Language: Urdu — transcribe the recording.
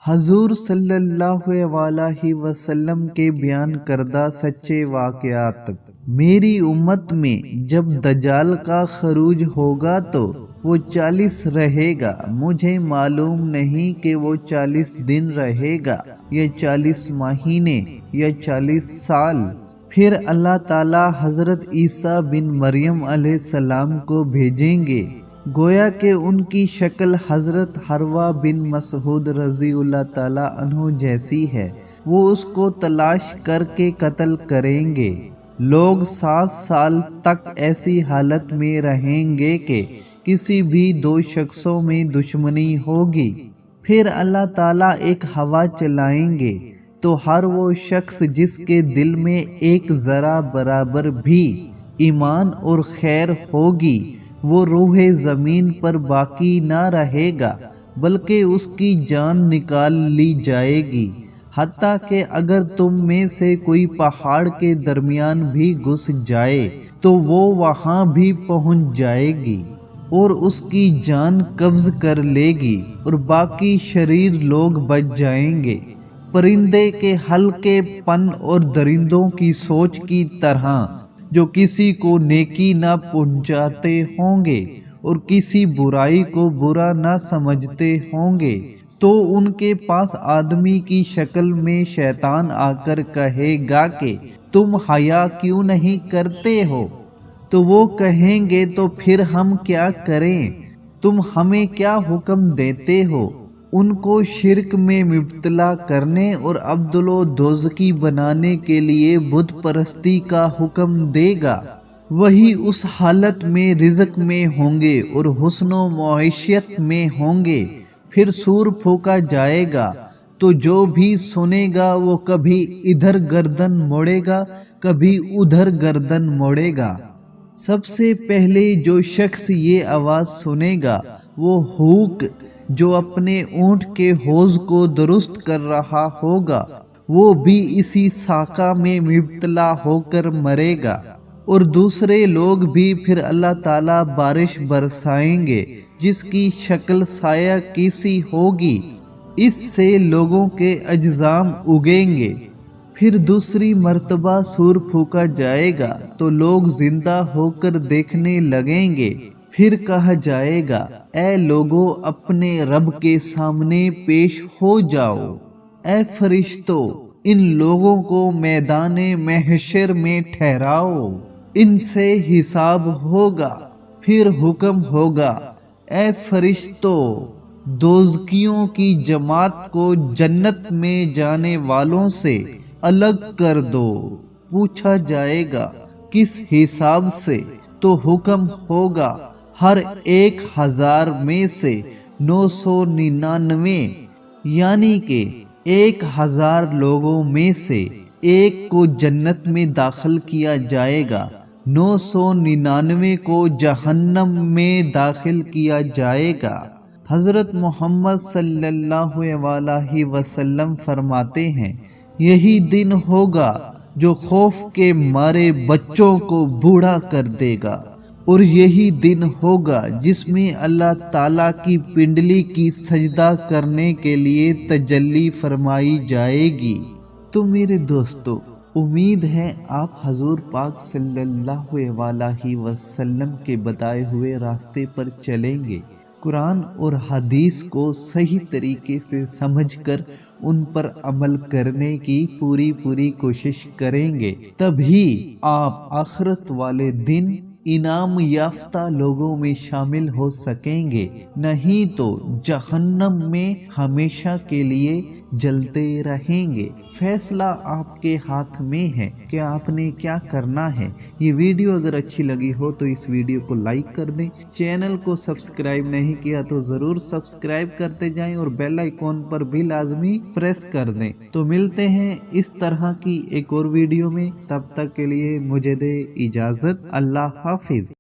حضور صلی اللہ علیہ وسلم کے بیان کردہ سچے واقعات۔ میری امت میں جب دجال کا خروج ہوگا تو وہ 40 رہے گا۔ مجھے معلوم نہیں کہ وہ 40 دن رہے گا یا 40 مہینے یا 40 سال۔ پھر اللہ تعالیٰ حضرت عیسیٰ بن مریم علیہ السلام کو بھیجیں گے، گویا کہ ان کی شکل حضرت حروا بن مسعود رضی اللہ تعالیٰ عنہ جیسی ہے۔ وہ اس کو تلاش کر کے قتل کریں گے۔ لوگ 7 سال تک ایسی حالت میں رہیں گے کہ کسی بھی 2 شخصوں میں دشمنی ہوگی۔ پھر اللہ تعالیٰ ایک ہوا چلائیں گے تو ہر وہ شخص جس کے دل میں ایک ذرہ برابر بھی ایمان اور خیر ہوگی، وہ روح زمین پر باقی نہ رہے گا بلکہ اس کی جان نکال لی جائے گی۔ حتیٰ کہ اگر تم میں سے کوئی پہاڑ کے درمیان بھی گھس جائے تو وہ وہاں بھی پہنچ جائے گی اور اس کی جان قبض کر لے گی اور باقی شریر لوگ بچ جائیں گے۔ پرندے کے ہلکے پن اور درندوں کی سوچ کی طرح جو کسی کو نیکی نہ پہنچاتے ہوں گے اور کسی برائی کو برا نہ سمجھتے ہوں گے، تو ان کے پاس آدمی کی شکل میں شیطان آ کر کہے گا کہ تم حیا کیوں نہیں کرتے ہو؟ تو وہ کہیں گے تو پھر ہم کیا کریں؟ تم ہمیں کیا حکم دیتے ہو؟ ان کو شرک میں مبتلا کرنے اور عبدل و دوزکی بنانے کے لیے بت پرستی کا حکم دے گا۔ وہی اس حالت میں رزق میں ہوں گے اور حسن و معیشت میں ہوں گے۔ پھر سور پھونکا جائے گا تو جو بھی سنے گا وہ کبھی ادھر گردن موڑے گا، کبھی ادھر گردن موڑے گا۔ سب سے پہلے جو شخص یہ آواز سنے گا وہ ہوک جو اپنے اونٹ کے حوض کو درست کر رہا ہوگا، وہ بھی اسی ساقہ میں مبتلا ہو کر مرے گا۔ اور دوسرے لوگ بھی پھر اللہ تعالیٰ بارش برسائیں گے جس کی شکل سایہ کیسی ہوگی، اس سے لوگوں کے اجسام اگیں گے۔ پھر دوسری مرتبہ سور پھونکا جائے گا تو لوگ زندہ ہو کر دیکھنے لگیں گے۔ پھر کہا جائے گا اے لوگو اپنے رب کے سامنے پیش ہو جاؤ۔ اے فرشتو ان لوگوں کو میدان محشر میں ٹھہراؤ، ان سے حساب ہوگا۔ پھر حکم ہوگا اے فرشتو دوزکیوں کی جماعت کو جنت میں جانے والوں سے الگ کر دو۔ پوچھا جائے گا کس حساب سے؟ تو حکم ہوگا ہر 1000 میں سے 999 یعنی کہ 1000 لوگوں میں سے ایک کو جنت میں داخل کیا جائے گا، 999 کو جہنم میں داخل کیا جائے گا۔ حضرت محمد صلی اللہ علیہ وسلم فرماتے ہیں یہی دن ہوگا جو خوف کے مارے بچوں کو بوڑھا کر دے گا، اور یہی دن ہوگا جس میں اللہ تعالیٰ کی پنڈلی کی سجدہ کرنے کے لیے تجلی فرمائی جائے گی۔ تو میرے دوستو، امید ہے آپ حضور پاک صلی اللہ علیہ وسلم کے بتائے ہوئے راستے پر چلیں گے، قرآن اور حدیث کو صحیح طریقے سے سمجھ کر ان پر عمل کرنے کی پوری کوشش کریں گے، تبھی آپ آخرت والے دن انعام یافتہ لوگوں میں شامل ہو سکیں گے، نہیں تو جہنم میں ہمیشہ کے لیے جلتے رہیں گے۔ فیصلہ آپ کے ہاتھ میں ہے کہ آپ نے کیا کرنا ہے۔ یہ ویڈیو اگر اچھی لگی ہو تو اس ویڈیو کو لائک کر دیں، چینل کو سبسکرائب نہیں کیا تو ضرور سبسکرائب کرتے جائیں اور بیل آئیکن پر بھی لازمی پریس کر دیں۔ تو ملتے ہیں اس طرح کی ایک اور ویڈیو میں، تب تک کے لیے مجھے دے اجازت، اللہ حافظ۔